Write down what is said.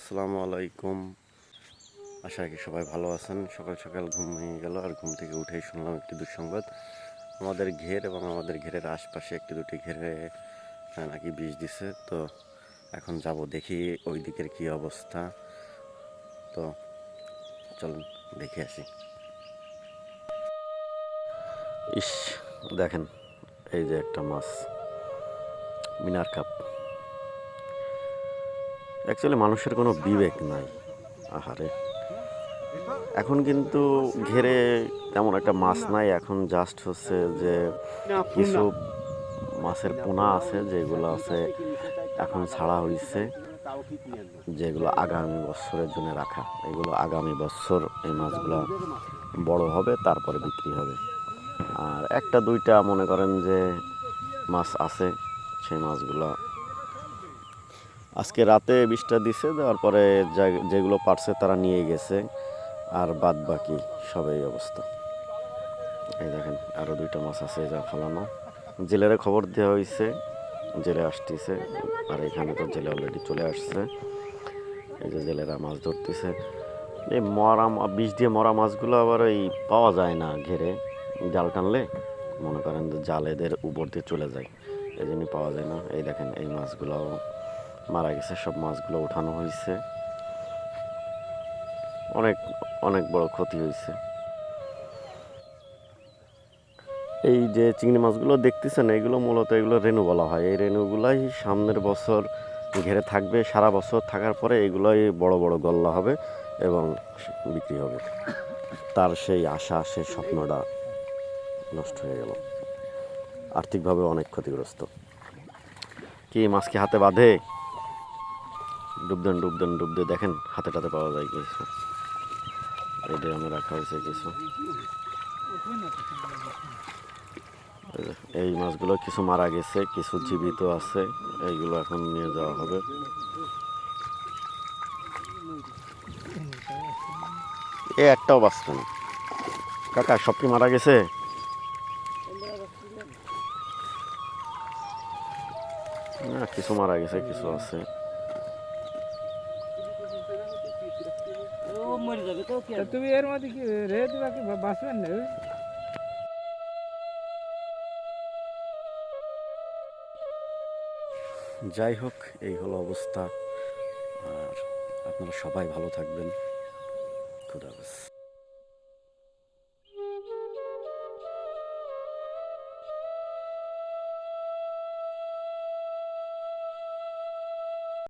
আসসালামু আলাইকুম। আশা করি সবাই ভালো আছেন। সকাল সকাল ঘুম ভেঙে গেল, আর ঘুম থেকে উঠেই শুনলাম একটি দুঃসংবাদ। আমাদের ঘের এবং আমাদের ঘেরের আশপাশে একটি দুটি ঘেরে নাকি বিষ দিছে। তো এখন যাব দেখি ওই দিকের কী অবস্থা। তো চলুন দেখে আসি। ইস, দেখেন এই যে একটা মাছ, মিনার কাপ। অ্যাকচুয়ালি মানুষের কোনো বিবেক নাই। আহারে, এখন কিন্তু ঘেরে তেমন একটা মাছ নাই। এখন জাস্ট হচ্ছে যে কিছু মাছের পোনা আছে, যেগুলো আছে এখন ছাড়া হয়েছে, যেগুলো আগামী বছরের জন্য রাখা। এগুলো আগামী বছর এই মাছগুলো বড় হবে, তারপরে বিক্রি হবে। আর একটা দুইটা মনে করেন যে মাছ আছে, সেই মাছগুলো আজকে রাতে বিষটা দিছে, দেওয়ার পরে যেগুলো পারছে তারা নিয়ে গেছে, আর বাদ বাকি সব এই অবস্থা। এই দেখেন আরও দুইটা মাছ আছে যা ফালানো। জেলেরে খবর দেওয়া হয়েছে, জেলে আসতেছে। আর এখানে তো জেলে অলরেডি চলে আসছে। এই যে জেলেরা মাছ ধরতেছে। এই বিষ দিয়ে মরা মাছগুলো আবার এই পাওয়া যায় না ঘেরে। জাল টানলে মনে করেন যে জাল এদের উপর দিয়ে চলে যায়, এই জন্য পাওয়া যায় না। এই দেখেন এই মাছগুলো মারা গেছে, সব মাছগুলো উঠানো হয়েছে। অনেক অনেক বড় ক্ষতি হয়েছে। এই যে চিংড়ি মাছগুলো দেখতেছেন, এগুলো মূলত এগুলো রেণু বলা হয়। এই রেণুগুলাই সামনের বছর ঘেরে থাকবে, সারা বছর থাকার পরে এগুলোই বড় বড় গল্লা হবে এবং বিক্রি হবে। তার সেই আশা, সেই স্বপ্নটা নষ্ট হয়ে গেল। আর্থিকভাবে অনেক ক্ষতিগ্রস্ত। কি মাছ কি হাতে বাঁধে? ডুবদেন ডুবদেন ডুবদে দেখেন হাতে টাতে পাওয়া যায় কিছু। এই ড্রামে রাখা হয়েছে কিছু। এই মাছগুলো কিছু মারা গেছে, কিছু জীবিত আছে। এইগুলো এখন নিয়ে যাওয়া হবে। এ একটাও বাঁচবে না কাকা, সব কি মারা গেছে? না, কিছু মারা গেছে, কিছু আছে। তুমি এর মধ্যে কি রেত বাকি বাঁচবেন না? যাই হোক, এই হলো অবস্থা। আর আপনারা সবাই ভালো থাকবেন। খুদা হাফেজ।